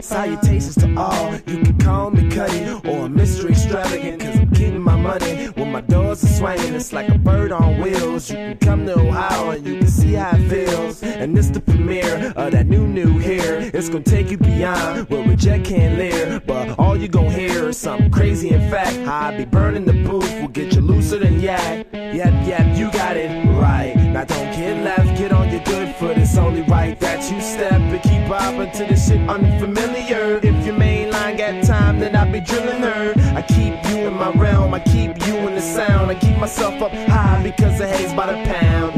Salutations to all, you can call me Cuddy or a mystery extravagant, cause I'm getting my money when my doors are swinging. It's like a bird on wheels. You can come to Ohio and you can see how it feels. And it's the premiere of that new here. It's gonna take you beyond where Reject can't live, but all you gon' hear is something crazy. In fact, how I be burning the booth will get you looser than yak. Yep, you got it right. Now don't get left, get on your good foot. It's only right that you step and keep bobbing to this shit unfamiliar. If your main line got time, then I be drilling her. I keep you in my realm, I keep you in the sound. I keep myself up high because the haze by the pound.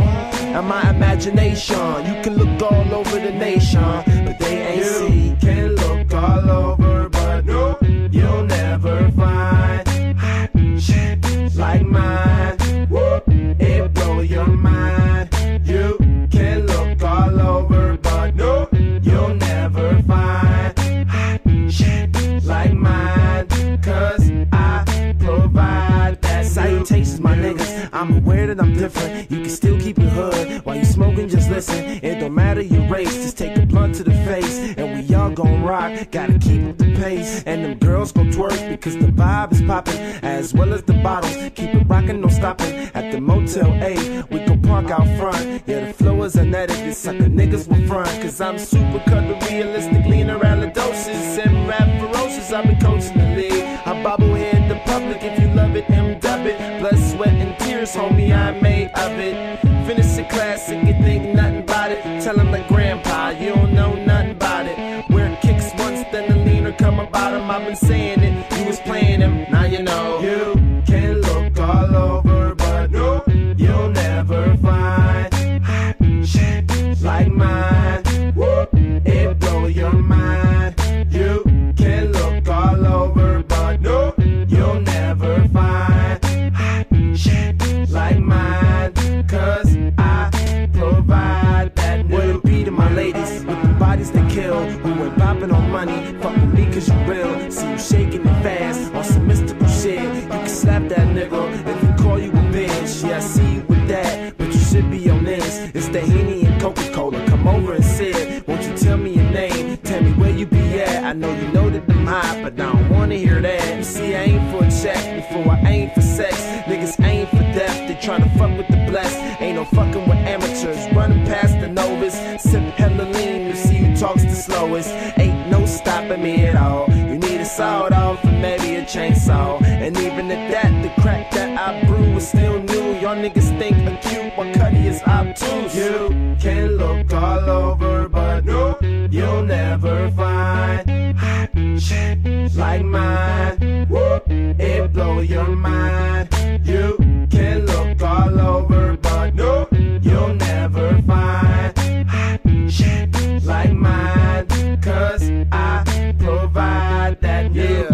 And my imagination, you can look all over the nation, but they ain't see. You can look all over, but no, you'll never find hot shit like mine. Woo, it blow your mind. You can look all over, but no, you'll never find hot shit like mine, cause I provide that. Salutations, my niggas, I'm aware that I'm different. You can still keep it hood while you smoking, just listen. It don't matter your race, just take a blunt to the face, and we all gon' rock, gotta keep up the pace. And them girls gon' twerk because the vibe is poppin', as well as the bottles. Keep it rockin', no stoppin'. At the Motel 8, we gon' park out front. Yeah, the flow is unedited, sucker niggas will front, cause I'm super cut the realistic, lean around the doses, and rap ferocious. I've been coaching the league, I bobblehead the public. If you love it, dub it. Blood, sweat, and tears, homie, I'm made of it. Finish the classic, you think nothing about it. Tell him like grandpa, you don't know nothing about it. Wear kicks once, then the leaner come about him. I've been saying it, you was playing him, now you know. You can look all over, but no, you'll never find hot shit like mine. Woo, it blow your mind. You can look all over, but no, you'll never find hot shit like mine, cause I provide that new. Well, be to my ladies with the bodies that kill, who ain't bopping on money. Fuck with me cause you real. See you shaking it fast on some mystical shit. You can slap that nigga if he call you a bitch. Yeah, I see you with that, but you should be on this. It's the Henny and Coca-Cola, come over and sit. Won't you tell me your name, tell me where you be at. I know you know that I'm hot, but I don't wanna hear that. You see, I aim for a check before I aim for sex. Niggas aim for death, they tryna fuck with the blessed. Ain't no fucking with amateurs, running past the novice. Sip hella lean, you see who talks the slowest. Ain't no stopping me at all. You need a sawed off and maybe a chainsaw. And even at that, the crack that I brew is still new. Y'all niggas think acute, while Cuddy is obtuse. You can look all over, but no, you'll never find hot shit like mine. Woo, it blow your mind. You can look all over, but no, you'll never find hot shit like mine, cause I provide that new.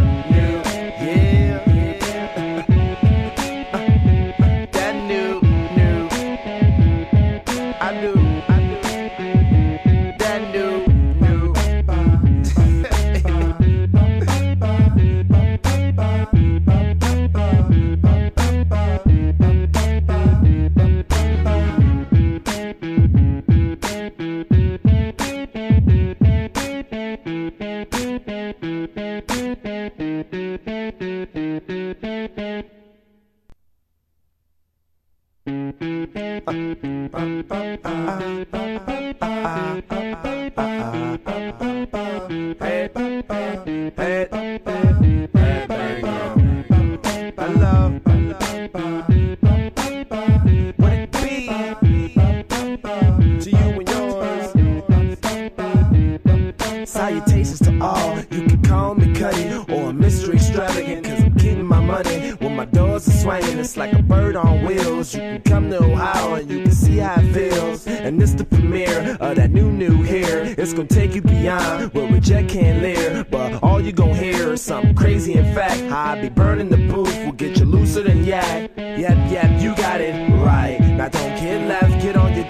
That new. I do. That new. Salutations to all, you can call me Cuddy or a mystery extravagant, cause I'm getting my money when my doors are swinging. It's like a bird on wheels. You can come to Ohio and you can see how it feels. And it's the premiere of that new here. It's gonna take you beyond where Reject can't live, but all you gon' hear is something crazy. In fact, how I be burning the booth will get you looser than yak. Yep, you got it right. Now don't get left, get on your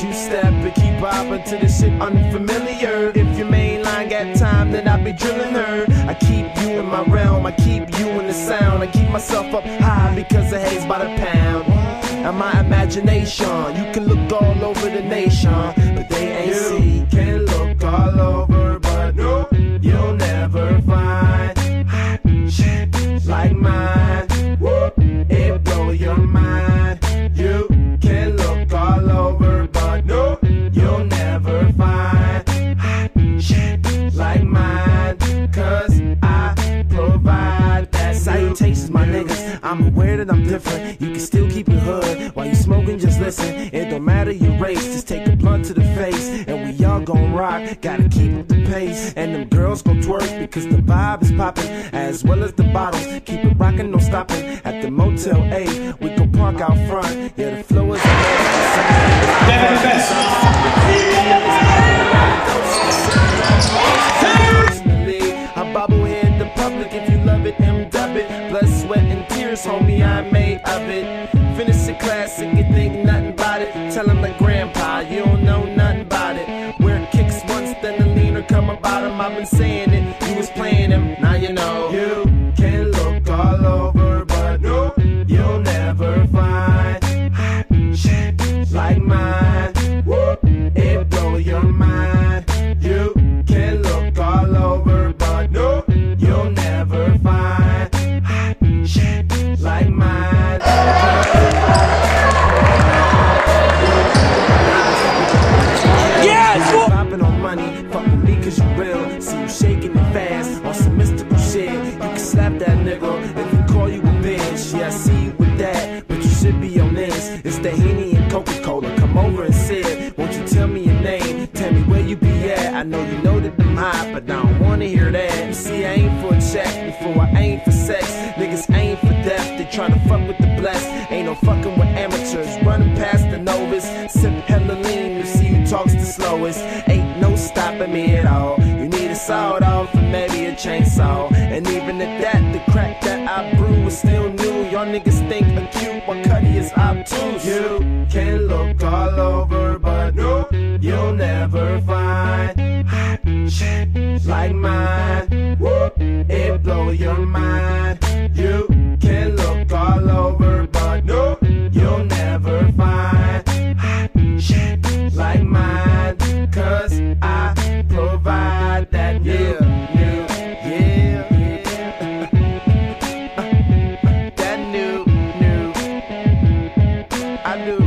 you step and keep bopping to this shit unfamiliar. If your main line got time, then I be drilling her. I keep you in my realm, I keep you in the sound. I keep myself up high because of haze by the pound. And my imagination, you can look all over the nation, but they ain't see. You can look all over, but no, you'll never find hot shit like mine. Woo, it blow your mind. You can look all over, but no, you'll never find hot shit like mine. Cause I provide that. Salutations, my niggas, I'm aware that I'm different. You can still keep it hood while you smoking, just listen. It don't matter your race, just take a blunt to the face, and we all gon' rock, gotta keep up the pace. And them girls gon' twerk because the vibe is poppin', as well as the bottles. Keep it rockin', no stopping. At the Motel 8, we gon' park out front. Yeah, the flow is I bobblehead the public, if you love it, M-dub it. Blood, sweat, and tears, homie, I'm made of it. Finish the classic, you think nothing about it. Tell him like grandpa, you don't know nothing about it. Wear kicks once, then the leaner come about him. I've been saying it, you was playing him, now you know. You can look all over, but no, you'll never find hot shit like mine. Woo, it blow your mind. You can look all over, but no, you'll never find hot shit like mine. Yes! Popping on money, fuck with me cause you real. See you shaking it fast on some mystical shit. You can slap that nigga if he call you a bitch. Yeah, I see you with that, but you should be on this. It's the Henny and Coca-Cola, come over and sit. Won't you tell me your name, tell me where you be at. I know you know that I'm hot, but I don't wanna hear that. You see, I aim for a check before I aim for sex. Niggas aim for death, they tryna fuck with the blessed. Ain't no fucking with amateurs, running past the novice. Sip hella lean, you see who talks the slowest. Ain't no stopping me at all. You need a sawed off and maybe a chainsaw. And even at that, the crack that I brew is still new. Y'all niggas think acute, but Cuddy is obtuse. You can look all over, but no, you'll never find hot shit like mine. Woo, it blow your mind. You can look all over, but no, you'll never find hot shit like mine. Cause I provide that new, that new, I do,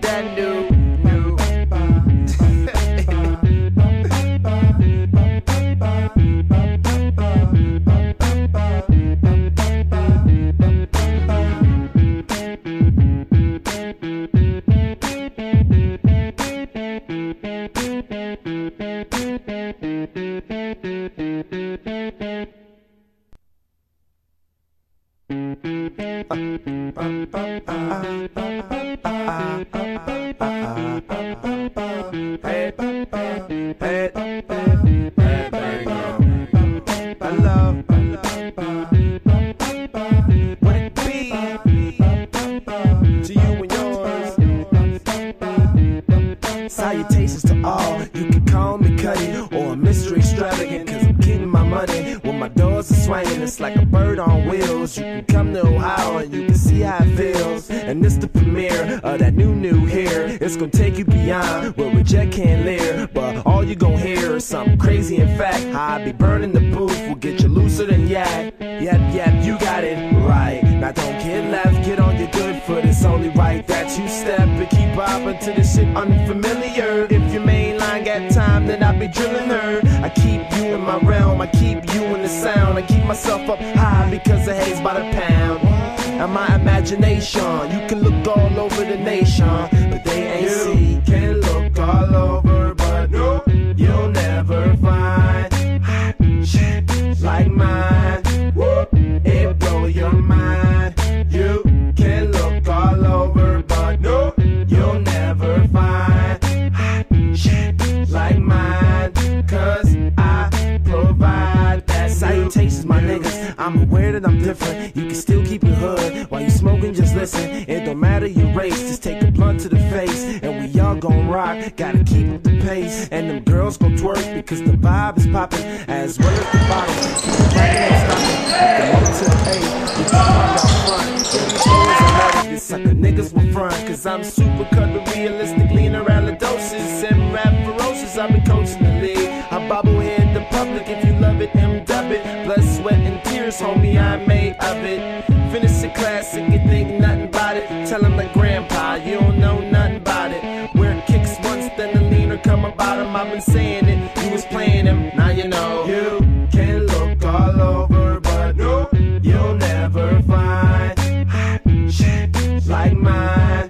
that new. Salutations to all, you can call me Cuddy or a mystery extravagant, cause I'm getting my money when my doors are swinging. It's like a bird on wheels. You can come to Ohio and you can see how it feels. And it's the premiere of that new here. It's gonna take you beyond where reject can't live, but all you gon' hear is something crazy. In fact, how I be burning the booth will get you looser than yak. Yep, you got it right. Now don't get left, get on your good foot. It's only right that you step and keep bopping to this shit unfamiliar. If your main line got time, then I be drilling her. I keep you in my realm, I keep you in the sound. I keep myself up high because of haze by the pound. And my imagination, you can look all over the nation, but they ain't see. You can look all over, but no, you'll never find hot shit like mine. Woo, it blow your mind. You can look all over, but no, you'll never find hot shit like mine. Cause I provide that. Salutations, my niggas, I'm aware that I'm different. You can still keep it hood while you smoking, just listen. It don't matter your race, just take a blunt to the face, ride, gotta keep up the pace. And them girls gon' twerk because the vibe is popping, as well as the bottom. The Motel 8, we can park out front. This sucker niggas will front, cause I'm super cut but realistic, lean around the doses. And rap ferocious, I've been coaching the league. I bobblehead the public, if you love it, M-dub it. Blood, sweat, and tears, homie, I made of it. Finish the classic, you think nothing about it. Tell him like grandpa, you don't know nothing about it. Where it kicks once, then the leaner come about him. I've been saying it, you was playing him, now you know. You can look all over, but no, you'll never find hot shit like mine.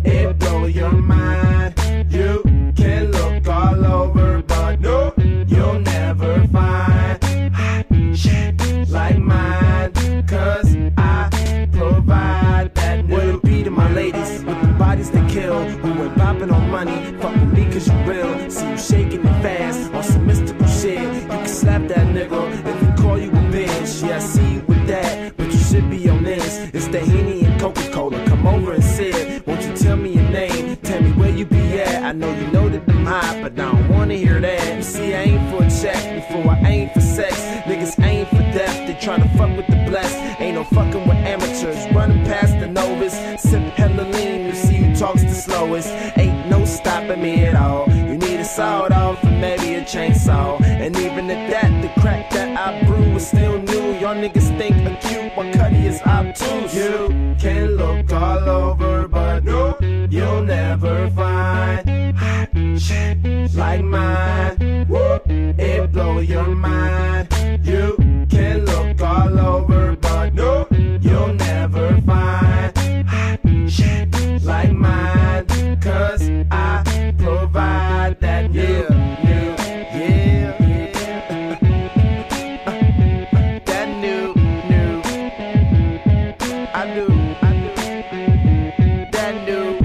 It blow your mind. You can look all over, but no, you'll never find hot shit like mine. Cause I provide that new. What it be to my ladies with the bodies they kill, who ain't popping on money, fuck with me cause you real. See you shaking it fast on some mystical shit. You can slap that nigga if he call you a bitch. Yeah, I see you with that, but you should be on this. It's the Henny and Coca-Cola, come over and sit. Won't you tell me your name, tell me where you be at. I know you know that I'm hot, but I don't wanna hear that. You see, I aim for a check before I aim for sex. Niggas aim for death, they tryna fuck with the blessed. Ain't no fucking with amateurs, running past the novice. Sip hella lean, you see who talks the slowest. Ain't no stopping me at all. You need a sawed off and maybe a chainsaw. And even at that, the crack that I brew is still new. Y'all niggas think acute, my cutty is obtuse. You can look all over, but no, you'll never find hot shit like mine. It blow your mind. You can look all over, but no, you'll never find hot shit like mine. Cause I provide that new. That new. I do. That new.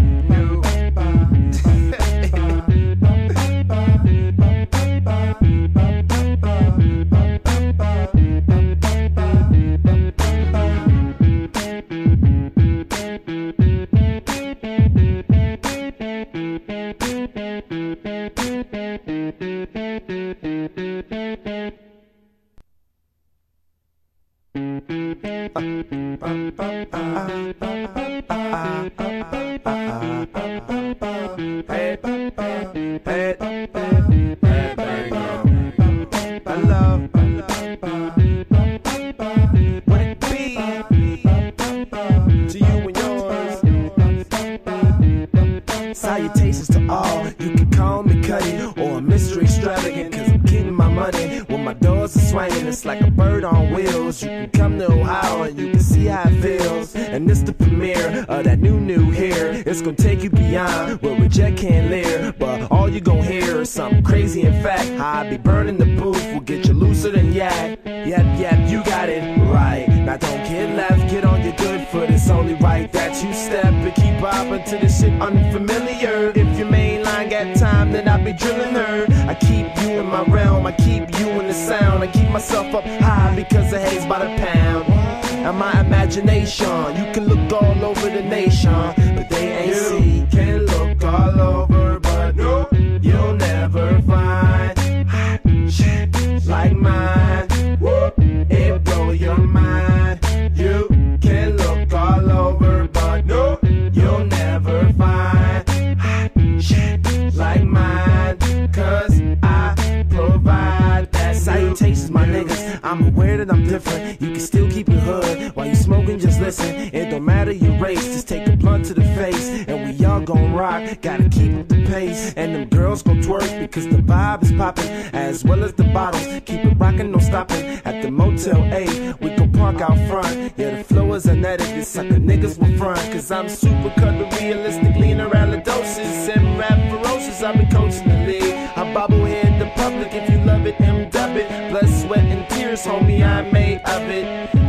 Salutations to all, you can call me Cuddy or Mr. Extravagant, cause I'm getting my money when my doors are swinging. It's like a bird on wheels. You can come to Ohio and you can see how it feels. And it's the premiere of that new here. It's gonna take you beyond where reject can't live, but all you gon' hear is something crazy. In fact, how I be burning the booth will get you looser than yak. Yep, you got it right. Now don't get left, get on your good foot. It's only right that you step and keep bobbing to this shit unfamiliar. If your main line got time, then I'll be drilling her. I keep you in my realm, I keep you in the sound. I keep myself up high because the haze by the pound. And my imagination, you can look all over the nation, but they ain't see. You can look all over, but no, you'll never find hot shit like mine. It blow your mind. You can look all over, but no, you'll never find hot shit like mine. Cause I provide that. Salutations, my niggas, I'm aware that I'm different. You can still keep it hood while you smoking, just listen. It don't matter your race, just take a blunt to the face. And we all gon' rock, gotta keep up the pace. And them girls gon' twerk because the vibe is popping, as well as the bottles. Keep it rockin', no stopping. At the Motel 8, we gon' park out front. Yeah, the flow is unedited, this sucker niggas will front. Cause I'm super cut but realistic, lean around the doses. And rap ferocious, I've been coaching the league. I bobblehead the public, if you love it, M-dub it. Blood, sweat, and tears, homie, I made of it.